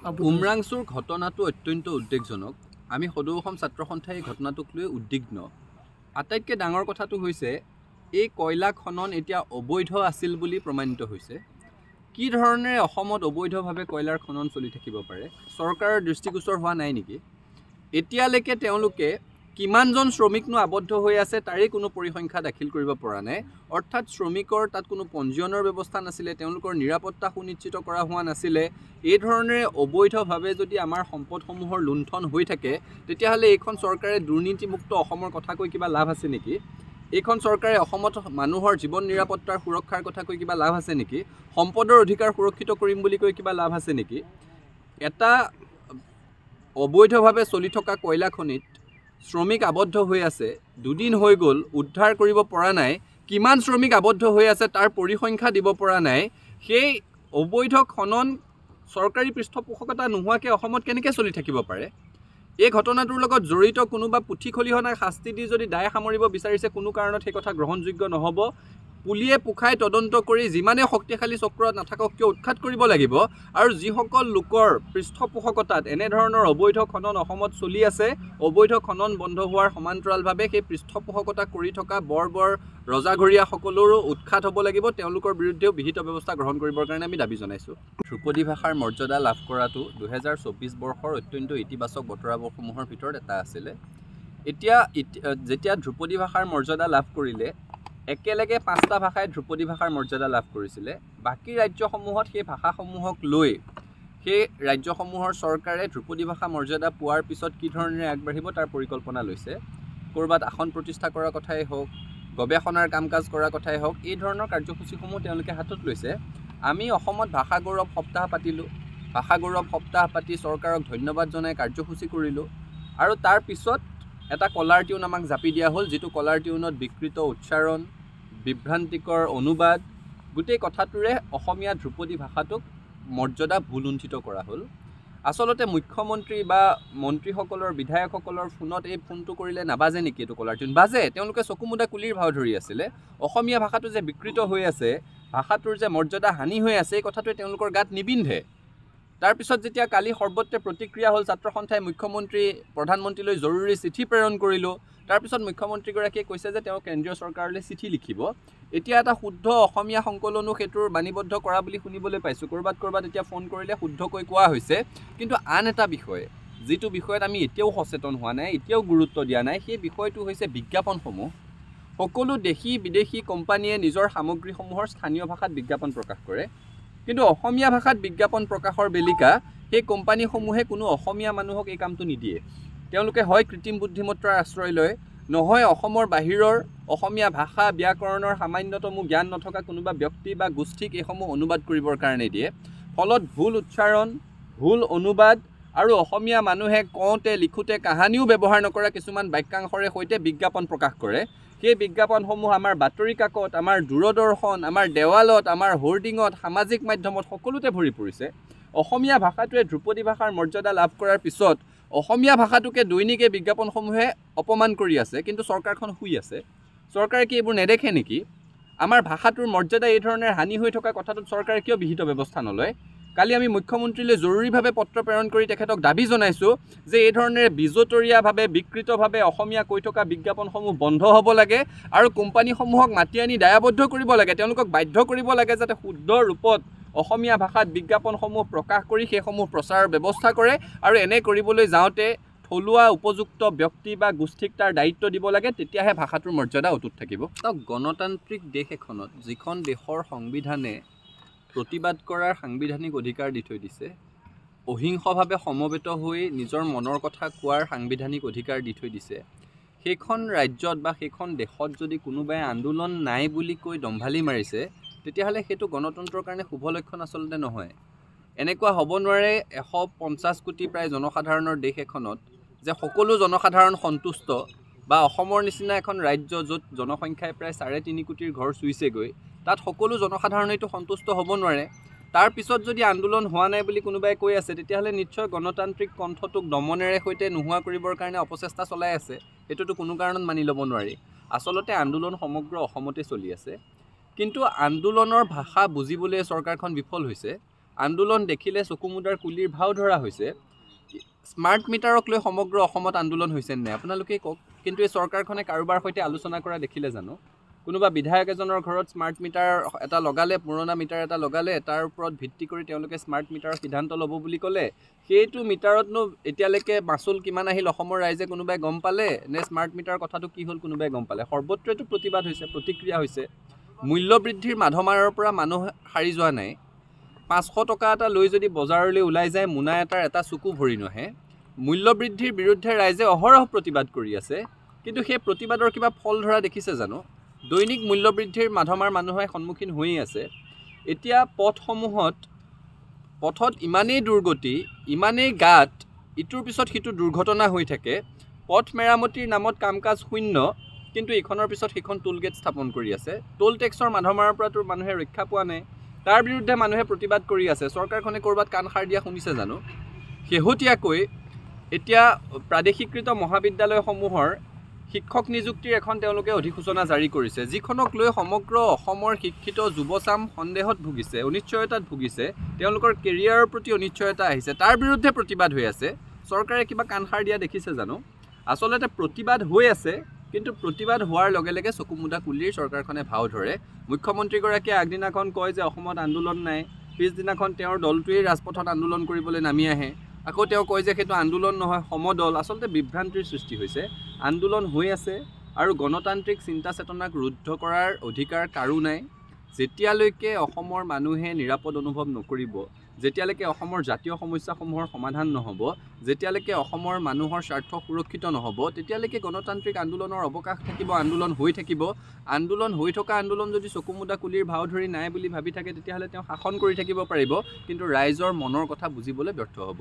উমৰাংচুৰ ঘটনাটো অত্যন্ত উদ্বেগজনক। আমি সদৌ অসম ছাত্ৰ সন্থাই এই ঘটনাটোক লৈ উদ্বিগ্ন। আটাইতকৈ ডাঙৰ কথাটো হৈছে এই কয়লা খনন এতিয়া অবৈধ আছিল বুলি প্ৰমাণিত হৈছে। কি ধৰণেৰে অসমত অবৈধভাৱে কয়লাৰ খনন চলি থাকিব পাৰে চৰকাৰৰ দৃষ্টিগোচৰ হোৱা নাই নেকি? এতিয়ালৈকে তেওঁলোকে কিমানজন শ্ৰমিকনো আবদ্ধ হৈ আছে তাৰে কোনো পৰিসংখ্যা দাখিল কৰিব পৰা নাই। অৰ্থাৎ শ্ৰমিকৰ তাত কোনো পঞ্জীয়নৰ ব্যৱস্থা নাছিলে, তেওঁলোকৰ নিৰাপত্তা সুনিশ্চিত কৰা হোৱা নাছিলে। এই ধৰণেৰে অবৈধভাৱে যদি আমাৰ সম্পদসমূহৰ লুণ্ঠন হৈ থাকে তেতিয়াহ'লে এইখন চৰকাৰে দুৰ্নীতিমুক্ত অসমৰ কথা কৈ কিবা লাভ আছে নেকি? এইখন চৰকাৰে অসমত মানুহৰ জীৱন নিৰাপত্তাৰ সুৰক্ষাৰ কথা কৈ কিবা লাভ আছে নেকি? সম্পদৰ অধিকাৰ সুৰক্ষিত কৰিম বুলি কৈ কিবা লাভ আছে নেকি? এটা অবৈধভাৱে চলি থকা কয়লা খনিত শ্ৰমিক আবদ্ধ হৈ আছে, দুদিন হৈ গ'ল, উদ্ধাৰ কৰিব পৰা নাই। কিমান শ্ৰমিক আবদ্ধ হৈ আছে তাৰ পৰিসংখ্যা দিব পৰা নাই। সেই অবৈধ খনন চৰকাৰী পৃষ্ঠপোষকতা নোহোৱাকৈ অসমত কেনেকৈ চলি থাকিব পাৰে? এই ঘটনাটোৰ লগত জড়িত কোনোবা পুথি খলিহনাক শাস্তি দি যদি দায় সামৰিব বিচাৰিছে, কোনো কাৰণত সেই কথা গ্ৰহণযোগ্য নহ'ব। পুলিয়ে পোখাই তদন্ত কৰি যিমানে শক্তিশালী চক্ৰত নাথাকক কিয় উৎখাত কৰিব লাগিব। আৰু যিসকল লোকৰ পৃষ্ঠপোষকতাত এনেধৰণৰ অবৈধ খনন অসমত চলি আছে, অবৈধ খনন বন্ধ হোৱাৰ সমান্তৰালভাৱে সেই পৃষ্ঠপোষকতা কৰি থকা বৰ ৰজাঘৰীয়াসকলৰো উৎখাত হ'ব লাগিব। তেওঁলোকৰ বিৰুদ্ধেও বিহিত ব্যৱস্থা গ্ৰহণ কৰিবৰ কাৰণে আমি দাবী জনাইছোঁ। ধ্ৰুপদী ভাষাৰ মৰ্যাদা লাভ কৰাটো 2024 বৰ্ষৰ অত্যন্ত ইতিবাচক বতৰাসমূহৰ ভিতৰত এটা আছিলে। এতিয়া যেতিয়া ধ্ৰুপদী ভাষাৰ মৰ্যাদা লাভ কৰিলে, একেলগে 5টা ভাষাই ধ্ৰুপদী ভাষাৰ মৰ্যাদা লাভ কৰিছিলে। বাকী ৰাজ্যসমূহত সেই ভাষাসমূহক লৈ সেই ৰাজ্যসমূহৰ চৰকাৰে ধ্ৰুপদী ভাষা মৰ্যাদা পোৱাৰ পিছত কি ধৰণেৰে আগবাঢ়িব তাৰ পৰিকল্পনা লৈছে। ক'ৰবাত আসন প্ৰতিষ্ঠা কৰাৰ কথাই হওক, গৱেষণাৰ কাম কাজ কৰাৰ কথাই হওক, এই ধৰণৰ কাৰ্যসূচীসমূহ তেওঁলোকে হাতত লৈছে। আমি অসমত ভাষা গৌৰৱ সপ্তাহ পাতিলোঁ। ভাষা গৌৰৱ সপ্তাহ পাতি চৰকাৰক ধন্যবাদ জনাই কাৰ্যসূচী কৰিলোঁ। আৰু তাৰ পিছত এটা কলাৰ টিউন আমাক জাপি দিয়া হ'ল, যিটো কলাৰ টিউনত বিকৃত উচ্চাৰণ, বিভ্ৰান্তিকৰ অনুবাদ, গোটেই কথাটোৰে অসমীয়া ধ্ৰুপদী ভাষাটোক মৰ্যাদা ভুলুণ্ঠিত কৰা হ'ল। আচলতে মুখ্যমন্ত্ৰী বা মন্ত্ৰীসকলৰ, বিধায়কসকলৰ ফোনত এই ফোনটো কৰিলে নাবাজে নেকি? এইটো কলাৰ টিউন বাজে। তেওঁলোকে চকুমুদা কুলিৰ ভাও ধৰি আছিলে। অসমীয়া ভাষাটো যে বিকৃত হৈ আছে, ভাষাটোৰ যে মৰ্যাদা হানি হৈ আছে, এই কথাটোৱে তেওঁলোকৰ গাত নিবিন্ধে। তাৰপিছত যেতিয়া কালি সৰ্বত্ৰে প্ৰতিক্ৰিয়া হ'ল, ছাত্ৰ সন্থাই মুখ্যমন্ত্ৰী, প্ৰধানমন্ত্ৰীলৈ জৰুৰী চিঠি প্ৰেৰণ কৰিলোঁ। তাৰপিছত মুখ্যমন্ত্ৰীগৰাকীয়ে কৈছে যে তেওঁ কেন্দ্ৰীয় চৰকাৰলৈ চিঠি লিখিব। এতিয়া এটা শুদ্ধ অসমীয়া সংকলনো সেইটোৰ বাণীবদ্ধ কৰা বুলি শুনিবলৈ পাইছোঁ। ক'ৰবাত এতিয়া ফোন কৰিলে শুদ্ধকৈ কোৱা হৈছে। কিন্তু আন এটা বিষয়, যিটো বিষয়ত আমি এতিয়াও সচেতন হোৱা নাই, এতিয়াও গুৰুত্ব দিয়া নাই, সেই বিষয়টো হৈছে বিজ্ঞাপনসমূহ। সকলো দেশী বিদেশী কোম্পানীয়ে নিজৰ সামগ্ৰীসমূহৰ স্থানীয় ভাষাত বিজ্ঞাপন প্ৰকাশ কৰে। কিন্তু অসমীয়া ভাষাত বিজ্ঞাপন প্ৰকাশৰ বেলিকা সেই কোম্পানীসমূহে কোনো অসমীয়া মানুহক এই কামটো নিদিয়ে। তেওঁলোকে হয় কৃত্ৰিম বুদ্ধিমত্তাৰ আশ্ৰয় লয়, নহয় অসমৰ বাহিৰৰ অসমীয়া ভাষা ব্যাকৰণৰ সামান্যতমো জ্ঞান নথকা কোনোবা ব্যক্তি বা গোষ্ঠীক এইসমূহ অনুবাদ কৰিবৰ কাৰণে দিয়ে। ফলত ভুল উচ্চাৰণ, ভুল অনুবাদ আৰু অসমীয়া মানুহে কওঁতে লিখোঁতে কাহানিও ব্যৱহাৰ নকৰা কিছুমান বাক্যাংশৰে সৈতে বিজ্ঞাপন প্ৰকাশ কৰে। সেই বিজ্ঞাপনসমূহ আমাৰ বাতৰি কাকত, আমাৰ দূৰদৰ্শন, আমাৰ দেৱালত, আমাৰ হোৰ্ডিঙত, সামাজিক মাধ্যমত সকলোতে ভৰি পৰিছে। অসমীয়া ভাষাটোৱে ধ্ৰুপদী ভাষাৰ মৰ্যাদা লাভ কৰাৰ পিছত অসমীয়া ভাষাটোকে দৈনিকে বিজ্ঞাপনসমূহে অপমান কৰি আছে, কিন্তু চৰকাৰখন শুই আছে। চৰকাৰে কি এইবোৰ নেদেখে নেকি? আমাৰ ভাষাটোৰ মৰ্যাদা এই ধৰণে হানি হৈ থকা কথাটোত চৰকাৰে কিয় বিহিত ব্যৱস্থা নলয়? কালি আমি মুখ্যমন্ত্ৰীলৈ জৰুৰীভাৱে পত্ৰ প্ৰেৰণ কৰি তেখেতক দাবী জনাইছোঁ যে এই ধৰণেৰে বিজতৰীয়াভাৱে, বিকৃতভাৱে অসমীয়া কৈ থকা বিজ্ঞাপনসমূহ বন্ধ হ'ব লাগে আৰু কোম্পানীসমূহক মাতি আনি দায়াবদ্ধ কৰিব লাগে। তেওঁলোকক বাধ্য কৰিব লাগে যাতে শুদ্ধ ৰূপত অসমীয়া ভাষাত বিজ্ঞাপনসমূহ প্ৰকাশ কৰি সেইসমূহ প্ৰচাৰৰ ব্যৱস্থা কৰে। আৰু এনে কৰিবলৈ যাওঁতে থলুৱা উপযুক্ত ব্যক্তি বা গোষ্ঠীক তাৰ দায়িত্ব দিব লাগে, তেতিয়াহে ভাষাটোৰ মৰ্যাদা অটুট থাকিব। গণতান্ত্ৰিক দেশ এখনত, যিখন দেশৰ সংবিধানে প্ৰতিবাদ কৰাৰ সাংবিধানিক অধিকাৰ দি থৈ দিছে, অহিংসভাৱে সমবেত হৈ নিজৰ মনৰ কথা কোৱাৰ সাংবিধানিক অধিকাৰ দি থৈ দিছে, সেইখন ৰাজ্যত বা সেইখন দেশত যদি কোনোবাই আন্দোলন নাই বুলি কৈ দম্ভালি মাৰিছে, তেতিয়াহ'লে সেইটো গণতন্ত্ৰৰ কাৰণে শুভ লক্ষণ আচলতে নহয়। এনেকুৱা হ'ব নোৱাৰে 150 কোটি প্ৰায় জনসাধাৰণৰ দেশ এখনত যে সকলো জনসাধাৰণ সন্তুষ্ট, বা অসমৰ নিচিনা এখন ৰাজ্য য'ত জনসংখ্যাই প্ৰায় 3.5 কোটিৰ ঘৰ চুইছেগৈ, তাত সকলো জনসাধাৰণেইটো সন্তুষ্ট হ'ব নোৱাৰে। তাৰ পিছত যদি আন্দোলন হোৱা নাই বুলি কোনোবাই কৈ আছে, তেতিয়াহ'লে নিশ্চয় গণতান্ত্ৰিক কণ্ঠটোক দমনেৰে সৈতে নোহোৱা কৰিবৰ কাৰণে অপচেষ্টা চলাই আছে। সেইটোতো কোনো কাৰণত মানি ল'ব নোৱাৰি। আচলতে আন্দোলন সমগ্ৰ অসমতে চলি আছে, কিন্তু আন্দোলনৰ ভাষা বুজিবলৈ চৰকাৰখন বিফল হৈছে। আন্দোলন দেখিলে চকুমুদাৰ কুলিৰ ভাও ধৰা হৈছে স্মাৰ্ট মিটাৰক লৈ সমগ্ৰ অসমত আন্দোলন হৈছে নাই আপোনালোকে কওক কিন্তু এই চৰকাৰখনে কাৰোবাৰ সৈতে আলোচনা কৰা দেখিলে জানো কোনোবা বিধায়ক এজনৰ ঘৰত স্মাৰ্ট মিটাৰ এটা লগালে পুৰণা মিটাৰ এটা লগালে তাৰ ওপৰত ভিত্তি কৰি তেওঁলোকে স্মাৰ্ট মিটাৰৰ সিদ্ধান্ত ল'ব বুলি ক'লে সেইটো মিটাৰতনো এতিয়ালৈকে মাচুল কিমান আহিল অসমৰ ৰাইজে কোনোবাই গম পালে নে স্মাৰ্ট মিটাৰৰ কথাটো কি হ'ল কোনোবাই গম পালে সৰ্বত্ৰটো প্ৰতিবাদ হৈছে প্ৰতিক্ৰিয়া হৈছে মূল্য বৃদ্ধিৰ মাধমাৰৰ পৰা মানুহ হাৰি যোৱা নাই 500 টকা এটা লৈ যদি বজাৰলৈ ওলাই যায় মুনা এটা চকু ভৰি নহে মূল্য বৃদ্ধিৰ বিৰুদ্ধে ৰাইজে অহৰহ প্ৰতিবাদ কৰি আছে কিন্তু সেই প্ৰতিবাদৰ কিবা ফল ধৰা দেখিছে জানো দৈনিক মূল্য বৃদ্ধিৰ মাধমাৰ মানুহে সন্মুখীন হৈ আছে এতিয়া পথত ইমানেই দুৰ্গতি ইমানেই গাত ইটোৰ পিছত সিটো দুৰ্ঘটনা হৈ থাকে পথ মেৰামতিৰ নামত কাম-কাজ শূন্য কিন্তু ইখনৰ পিছত সিখন টোল গেট স্থাপন কৰি আছে টোল টেক্সৰ মাধমাৰৰ পৰা তোৰ মানুহে ৰক্ষা পোৱা নাই তাৰ বিৰুদ্ধে মানুহে প্ৰতিবাদ কৰি আছে চৰকাৰখনে কৰবাত কাণ খাৰ দিয়া শুনিছে জানো শেহতীয়াকৈ এতিয়া প্ৰাদেশিকৃত মহাবিদ্যালয়সমূহৰ শিক্ষক নিযুক্তিৰ এখন তেওঁলোকে অধিসূচনা জাৰি কৰিছে যিখনক লৈ সমগ্ৰ অসমৰ শিক্ষিত যুৱচাম সন্দেহত ভুগিছে অনিশ্চয়তাত ভুগিছে তেওঁলোকৰ কেৰিয়াৰৰ প্ৰতি অনিশ্চয়তা আহিছে তাৰ বিৰুদ্ধে প্ৰতিবাদ হৈ আছে চৰকাৰে কিবা কাণসাৰ দিয়া দেখিছে জানো আচলতে প্ৰতিবাদ হৈ আছে কিন্তু প্ৰতিবাদ হোৱাৰ লগে লগে চকুমুদা কুলিৰ চৰকাৰখনে ভাও ধৰে মুখ্যমন্ত্ৰীগৰাকীয়ে আগদিনাখন কয় যে অসমত আন্দোলন নাই পিছদিনাখন তেওঁৰ দলটোৱেই ৰাজপথত আন্দোলন কৰিবলৈ নামি আহে আকৌ তেওঁ কয় যে সেইটো আন্দোলন নহয় সমদল আচলতে বিভ্ৰান্তিৰ সৃষ্টি হৈছে আন্দোলন হৈ আছে আৰু গণতান্ত্ৰিক চিন্তা চেতনাক ৰুদ্ধ কৰাৰ অধিকাৰ কাৰো নাই যেতিয়ালৈকে অসমৰ মানুহে নিৰাপদ অনুভৱ নকৰিব যেতিয়ালৈকে অসমৰ জাতীয় সমস্যাসমূহৰ সমাধান নহ'ব যেতিয়ালৈকে অসমৰ মানুহৰ স্বাৰ্থ সুৰক্ষিত নহ'ব তেতিয়ালৈকে গণতান্ত্ৰিক আন্দোলনৰ অৱকাশ থাকিব আন্দোলন হৈ থকা আন্দোলন যদি চকুমুদা কুলিৰ ভাও ধৰি নাই বুলি ভাবি থাকে তেতিয়াহ'লে তেওঁ শাসন কৰি থাকিব পাৰিব কিন্তু ৰাইজৰ মনৰ কথা বুজিবলৈ ব্যৰ্থ হ'ব